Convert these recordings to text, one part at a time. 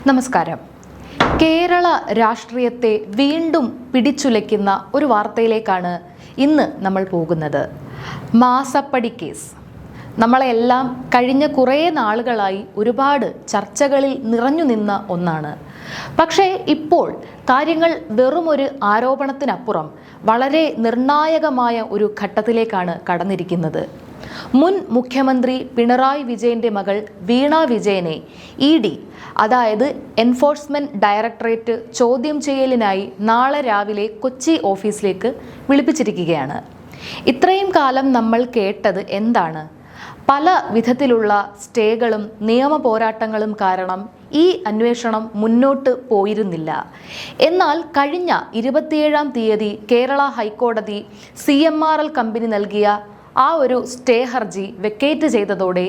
നമസ്കാരം. കേരള രാഷ്ട്രീയത്തെ വീണ്ടും പിടിച്ചുലയ്ക്കുന്ന ഒരു വാർത്തയിലേക്കാണ് ഇന്ന് നമ്മൾ പോകുന്നത്. മാസപ്പടി കേസ് നമ്മളെല്ലാം കഴിഞ്ഞ കുറേ നാളുകളായി ഒരുപാട് ചർച്ചകളിൽ നിറഞ്ഞു നിന്ന ഒന്നാണ്. പക്ഷേ ഇപ്പോൾ കാര്യങ്ങൾ വെറുമൊരു ആരോപണത്തിനപ്പുറം വളരെ നിർണായകമായ ഒരു ഘട്ടത്തിലേക്കാണ് കടന്നിരിക്കുന്നത്. മുൻ മുഖ്യമന്ത്രി പിണറായി വിജയന്റെ മകൾ വീണ വിജയനെ ഇ.ഡി. അതായത് എൻഫോഴ്സ്മെന്റ് ഡയറക്ടറേറ്റ് ചോദ്യം ചെയ്യലിനായി നാളെ രാവിലെ കൊച്ചി ഓഫീസിലേക്ക് വിളിപ്പിച്ചിരിക്കുകയാണ്. ഇത്രയും കാലം നമ്മൾ കേട്ടത് എന്താണ്? പല വിധത്തിലുള്ള സ്റ്റേകളും നിയമ പോരാട്ടങ്ങളും കാരണം ഈ അന്വേഷണം മുന്നോട്ട് പോയിരുന്നില്ല. എന്നാൽ കഴിഞ്ഞ 27-ാം തീയതി കേരള ഹൈക്കോടതി CMRL കമ്പനി നൽകിയ ആ ഒരു സ്റ്റേ ഹർജി വെക്കേറ്റ് ചെയ്തതോടെ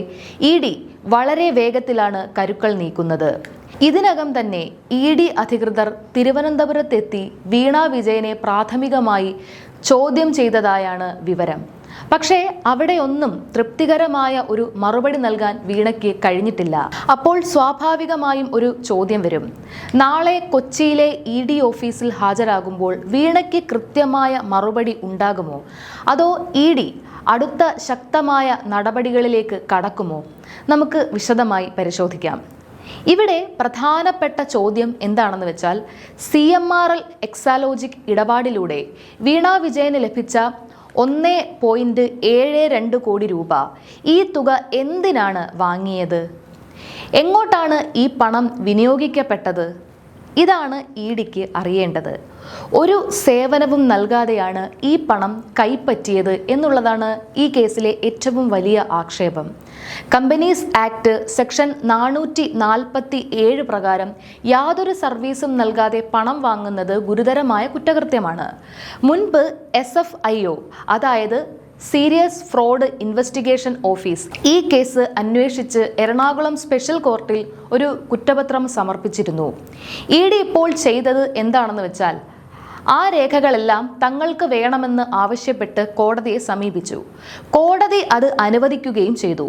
ഇ.ഡി. വളരെ വേഗത്തിലാണ് കരുക്കൾ നീക്കുന്നത്. ഇതിനകം തന്നെ ഇ.ഡി. അധികൃതർ തിരുവനന്തപുരത്തെത്തി വീണ വിജയനെ പ്രാഥമികമായി ചോദ്യം ചെയ്തതായാണ് വിവരം. പക്ഷേ അവിടെയൊന്നും തൃപ്തികരമായ ഒരു മറുപടി നൽകാൻ വീണയ്ക്ക് കഴിഞ്ഞിട്ടില്ല. അപ്പോൾ സ്വാഭാവികമായും ഒരു ചോദ്യം വരും. നാളെ കൊച്ചിയിലെ ഇ.ഡി. ഓഫീസിൽ ഹാജരാകുമ്പോൾ വീണയ്ക്ക് കൃത്യമായ മറുപടി ഉണ്ടാകുമോ? അതോ ഇ.ഡി. അടുത്ത ശക്തമായ നടപടികളിലേക്ക് കടക്കുമോ? നമുക്ക് വിശദമായി പരിശോധിക്കാം. ഇവിടെ പ്രധാനപ്പെട്ട ചോദ്യം എന്താണെന്ന് വെച്ചാൽ, CMRL എക്സാലോജിക് ഇടപാടിലൂടെ വീണ വിജയന് ലഭിച്ച 1.72 കോടി രൂപ, ഈ തുക എന്തിനാണ് വാങ്ങിയത്? എങ്ങോട്ടാണ് ഈ പണം വിനിയോഗിക്കപ്പെട്ടത്? ഇതാണ് ഇ.ഡിക്ക് അറിയേണ്ടത്. ഒരു സേവനവും നൽകാതെയാണ് ഈ പണം കൈപ്പറ്റിയത് എന്നുള്ളതാണ് ഈ കേസിലെ ഏറ്റവും വലിയ ആക്ഷേപം. കമ്പനീസ് ആക്ട് സെക്ഷൻ 447 പ്രകാരം യാതൊരു സർവീസും നൽകാതെ പണം വാങ്ങുന്നത് ഗുരുതരമായ കുറ്റകൃത്യമാണ്. മുൻപ് SFIO അതായത് സീരിയസ് ഫ്രോഡ് ഇൻവെസ്റ്റിഗേഷൻ ഓഫീസ് ഈ കേസ് അന്വേഷിച്ച് എറണാകുളം സ്പെഷ്യൽ കോർട്ടിൽ ഒരു കുറ്റപത്രം സമർപ്പിച്ചിരുന്നു. ഇ.ഡി. ഇപ്പോൾ ചെയ്തത് എന്താണെന്ന് വെച്ചാൽ, ആ രേഖകളെല്ലാം തങ്ങൾക്ക് വേണമെന്ന് ആവശ്യപ്പെട്ട് കോടതിയെ സമീപിച്ചു. കോടതി അത് അനുവദിക്കുകയും ചെയ്തു.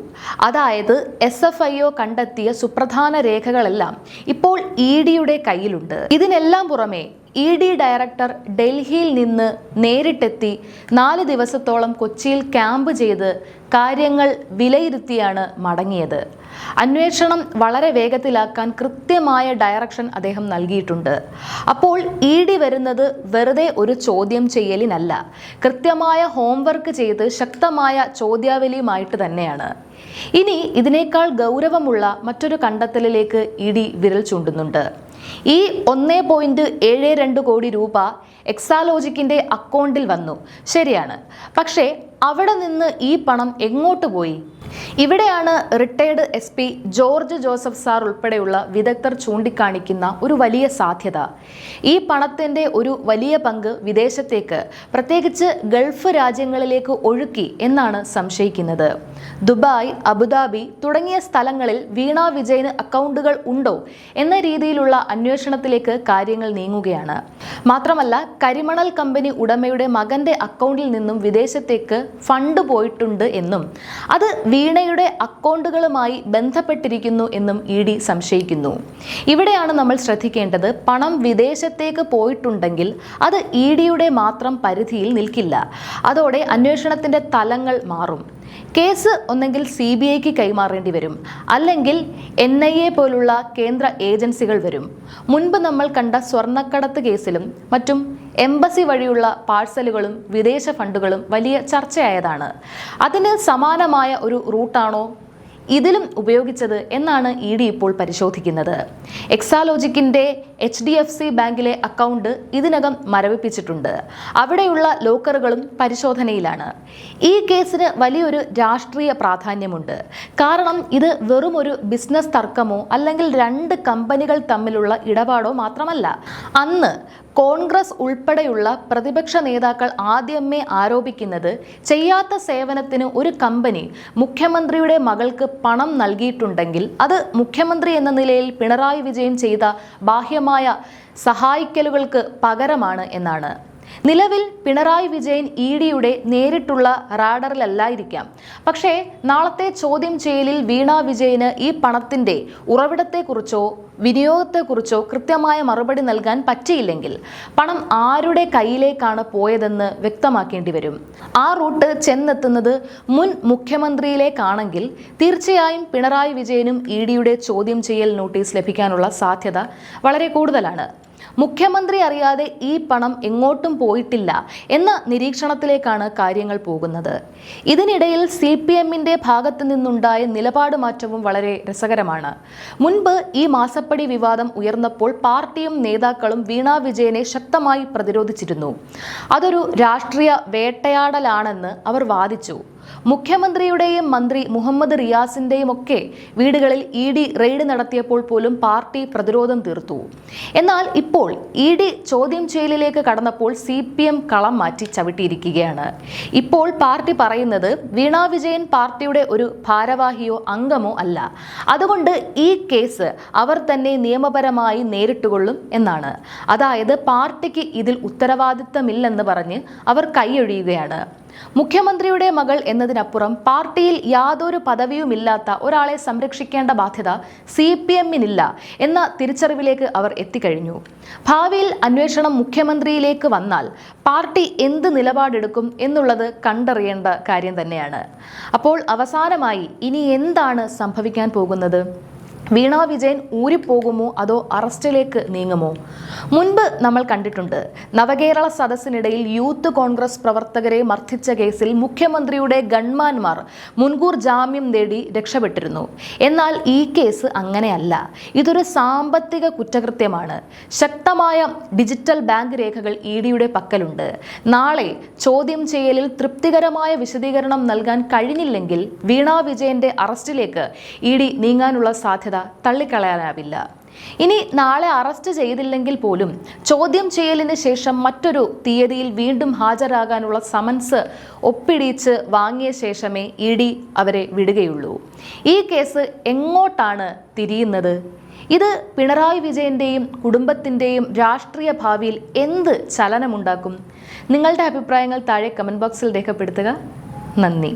അതായത് SFIO കണ്ടെത്തിയ സുപ്രധാന രേഖകളെല്ലാം ഇപ്പോൾ ഇ.ഡിയുടെ കയ്യിലുണ്ട്. ഇതിനെല്ലാം പുറമെ ഇ.ഡി. ഡയറക്ടർ ഡൽഹിയിൽ നിന്ന് നേരിട്ടെത്തി 4 ദിവസത്തോളം കൊച്ചിയിൽ ക്യാമ്പ് ചെയ്ത് കാര്യങ്ങൾ വിലയിരുത്തിയാണ് മടങ്ങിയത്. അന്വേഷണം വളരെ വേഗത്തിലാക്കാൻ കൃത്യമായ ഡയറക്ഷൻ അദ്ദേഹം നൽകിയിട്ടുണ്ട്. അപ്പോൾ ഇ.ഡി. വരുന്നത് വെറുതെ ഒരു ചോദ്യം ചെയ്യലിനല്ല, കൃത്യമായ ഹോംവർക്ക് ചെയ്ത് ശക്തമായ ചോദ്യാവലിയുമായിട്ട് തന്നെയാണ്. ഇനി ഇതിനേക്കാൾ ഗൗരവമുള്ള മറ്റൊരു കണ്ടെത്തലിലേക്ക് ഇ.ഡി. വിരൽ ചൂണ്ടുന്നുണ്ട്. ഈ 1.72 കോടി രൂപ എക്സാലോജിക്കിന്റെ അക്കൗണ്ടിൽ വന്നു, ശരിയാണ്. പക്ഷേ അവിടെ നിന്ന് ഈ പണം എങ്ങോട്ട് പോയി? ഇവിടെയാണ് retired SP George Joseph sir ഉൾപ്പെടെയുള്ള വിദഗ്ധർ ചൂണ്ടിക്കാണിക്കുന്ന ഒരു വലിയ സാധ്യത. ഈ പണത്തിൻ്റെ ഒരു വലിയ പങ്ക് വിദേശത്തേക്ക്, പ്രത്യേകിച്ച് ഗൾഫ് രാജ്യങ്ങളിലേക്ക് ഒഴുക്കി എന്നാണ് സംശയിക്കുന്നത്. ദുബായ്, അബുദാബി തുടങ്ങിയ സ്ഥലങ്ങളിൽ വീണ വിജയന് അക്കൗണ്ടുകൾ ഉണ്ടോ എന്ന രീതിയിലുള്ള അന്വേഷണത്തിലേക്ക് കാര്യങ്ങൾ നീങ്ങുകയാണ്. മാത്രമല്ല, കരിമണൽ കമ്പനി ഉടമയുടെ മകന്റെ അക്കൗണ്ടിൽ നിന്നും വിദേശത്തേക്ക് ഫണ്ട് പോയിട്ടുണ്ട് എന്നും അത് വീണയുടെ അക്കൗണ്ടുകളുമായി ബന്ധപ്പെട്ടിരിക്കുന്നു എന്നും ഇ.ഡി. സംശയിക്കുന്നു. ഇവിടെയാണ് നമ്മൾ ശ്രദ്ധിക്കേണ്ടത്. പണം വിദേശത്തേക്ക് പോയിട്ടുണ്ടെങ്കിൽ അത് ഇ.ഡിയുടെ മാത്രം പരിധിയിൽ നിൽക്കില്ല. അതോടെ അന്വേഷണത്തിന്റെ തലങ്ങൾ മാറും. കേസ് ഒന്നെങ്കിൽ CBIക്ക് കൈമാറേണ്ടി വരും, അല്ലെങ്കിൽ NIA പോലുള്ള കേന്ദ്ര ഏജൻസികൾ വരും. മുൻപ് നമ്മൾ കണ്ട സ്വർണ്ണക്കടത്ത് കേസിലും മറ്റും എംബസി വഴിയുള്ള പാഴ്സലുകളും വിദേശ ഫണ്ടുകളും വലിയ ചർച്ചയായതാണ്. അതിന് സമാനമായ ഒരു റൂട്ടാണോ ഇതിലും ഉപയോഗിച്ചത് എന്നാണ് ഇ.ഡി. ഇപ്പോൾ പരിശോധിക്കുന്നത്. എക്സാലോജിക്കിന്റെ HDFC ബാങ്കിലെ അക്കൗണ്ട് ഇതിനകം മരവിപ്പിച്ചിട്ടുണ്ട്. അവിടെയുള്ള ലോക്കറുകളും പരിശോധനയിലാണ്. ഈ കേസിന് വലിയൊരു രാഷ്ട്രീയ പ്രാധാന്യമുണ്ട്. കാരണം ഇത് വെറും ഒരു ബിസിനസ് തർക്കമോ അല്ലെങ്കിൽ 2 കമ്പനികൾ തമ്മിലുള്ള ഇടപാടോ മാത്രമല്ല. അന്ന് കോൺഗ്രസ് ഉൾപ്പെടെയുള്ള പ്രതിപക്ഷ നേതാക്കൾ ആദ്യമേ ആരോപിക്കുന്നത്, ചെയ്യാത്ത സേവനത്തിന് ഒരു കമ്പനി മുഖ്യമന്ത്രിയുടെ മകൾക്ക് പണം നൽകിയിട്ടുണ്ടെങ്കിൽ അത് മുഖ്യമന്ത്രി എന്ന നിലയിൽ പിണറായി വിജയൻ ചെയ്ത ബാഹ്യമായ സഹായിക്കലുകൾക്ക് പകരമാണ് എന്നാണ്. നിലവിൽ പിണറായി വിജയൻ ഇഡിയുടെ നേരിട്ടുള്ള റാഡറിലല്ലായിരിക്കാം. പക്ഷേ നാളത്തെ ചോദ്യം ചെയ്യലിൽ വീണ വിജയന് ഈ പണത്തിന്റെ ഉറവിടത്തെക്കുറിച്ചോ വിനിയോഗത്തെക്കുറിച്ചോ കൃത്യമായ മറുപടി നൽകാൻ പറ്റിയില്ലെങ്കിൽ പണം ആരുടെ കയ്യിലേക്കാണ് പോയതെന്ന് വ്യക്തമാക്കേണ്ടി വരും. ആ റൂട്ട് ചെന്നെത്തുന്നത് മുൻ മുഖ്യമന്ത്രിയിലേക്കാണെങ്കിൽ തീർച്ചയായും പിണറായി വിജയനും ഇഡിയുടെ ചോദ്യം ചെയ്യൽ നോട്ടീസ് ലഭിക്കാനുള്ള സാധ്യത വളരെ കൂടുതലാണ്. മുഖ്യമന്ത്രി അറിയാതെ ഈ പണം എങ്ങോട്ടും പോയിട്ടില്ല എന്ന നിരീക്ഷണത്തിലേക്കാണ് കാര്യങ്ങൾ പോകുന്നത്. ഇതിനിടയിൽ CPMന്റെ ഭാഗത്തു നിന്നുണ്ടായ നിലപാട് മാറ്റവും വളരെ രസകരമാണ്. മുൻപ് ഈ മാസപ്പടി വിവാദം ഉയർന്നപ്പോൾ പാർട്ടിയും നേതാക്കളും വീണ വിജയനെ ശക്തമായി പ്രതിരോധിച്ചിരുന്നു. അതൊരു രാഷ്ട്രീയ വേട്ടയാടലാണെന്ന് അവർ വാദിച്ചു. മുഖ്യമന്ത്രിയുടെയും മന്ത്രി മുഹമ്മദ് റിയാസിന്റെയും ഒക്കെ വീടുകളിൽ ഇഡി റെയ്ഡ് നടത്തിയപ്പോൾ പോലും പാർട്ടി പ്രതിരോധം തീർത്തു. എന്നാൽ ഇപ്പോൾ ഇഡി ചോദ്യം ചെയ്യലിലേക്ക് കടന്നപ്പോൾ CPM കളം മാറ്റി ചവിട്ടിയിരിക്കുകയാണ്. ഇപ്പോൾ പാർട്ടി പറയുന്നത് വീണ വിജയൻ പാർട്ടിയുടെ ഒരു ഭാരവാഹിയോ അംഗമോ അല്ല, അതുകൊണ്ട് ഈ കേസ് അവർ തന്നെ നിയമപരമായി നേരിട്ടുകൊള്ളും എന്നാണ്. അതായത് പാർട്ടിക്ക് ഇതിൽ ഉത്തരവാദിത്തമില്ലെന്ന് പറഞ്ഞ് അവർ കൈയൊഴിയുകയാണ്. മുഖ്യമന്ത്രിയുടെ മകൾ എന്നതിനപ്പുറം പാർട്ടിയിൽ യാതൊരു പദവിയുമില്ലാത്ത ഒരാളെ സംരക്ഷിക്കേണ്ട ബാധ്യത CPMനില്ല എന്ന തിരിച്ചറിവിലേക്ക് അവർ എത്തിക്കഴിഞ്ഞു. ഭാവിയിൽ അന്വേഷണം മുഖ്യമന്ത്രിയിലേക്ക് വന്നാൽ പാർട്ടി എന്ത് നിലപാടെടുക്കും എന്നുള്ളത് കണ്ടറിയേണ്ട കാര്യം തന്നെയാണ്. അപ്പോൾ അവസാനമായി ഇനി എന്താണ് സംഭവിക്കാൻ പോകുന്നത്? വീണ വിജയൻ ഊരിപ്പോകുമോ അതോ അറസ്റ്റിലേക്ക് നീങ്ങുമോ? മുൻപ് നമ്മൾ കണ്ടിട്ടുണ്ട്, നവകേരള സദസ്സിനിടയിൽ യൂത്ത് കോൺഗ്രസ് പ്രവർത്തകരെ മർദ്ദിച്ച കേസിൽ മുഖ്യമന്ത്രിയുടെ ഗൺമാൻമാർ മുൻകൂർ ജാമ്യം നേടി രക്ഷപ്പെട്ടിരുന്നു. എന്നാൽ ഈ കേസ് അങ്ങനെയല്ല. ഇതൊരു സാമ്പത്തിക കുറ്റകൃത്യമാണ്. ശക്തമായ ഡിജിറ്റൽ ബാങ്ക് രേഖകൾ ഇഡിയുടെ പക്കലുണ്ട്. നാളെ ചോദ്യം ചെയ്യലിൽ തൃപ്തികരമായ വിശദീകരണം നൽകാൻ കഴിഞ്ഞില്ലെങ്കിൽ വീണ വിജയന്റെ അറസ്റ്റിലേക്ക് ഇഡി നീങ്ങാനുള്ള സാധ്യത തള്ളിക്കളയാനാവില്ല. ഇനി നാളെ അറസ്റ്റ് ചെയ്തില്ലെങ്കിൽ പോലും ചോദ്യം ചെയ്യലിന് ശേഷം മറ്റൊരു തീയതിയിൽ വീണ്ടും ഹാജരാകാനുള്ള സമൻസ് ഒപ്പിടിച്ച് വാങ്ങിയ ശേഷമേ ഇഡി അവരെ വിടുകയുള്ളൂ. ഈ കേസ് എങ്ങോട്ടാണ് തിരിയുന്നത്? ഇത് പിണറായി വിജയന്റെയും കുടുംബത്തിന്റെയും രാഷ്ട്രീയ ഭാവിയിൽ എന്ത് ചലനമുണ്ടാക്കും? നിങ്ങളുടെ അഭിപ്രായങ്ങൾ താഴെ കമന്റ് ബോക്സിൽ രേഖപ്പെടുത്തുക. നന്ദി.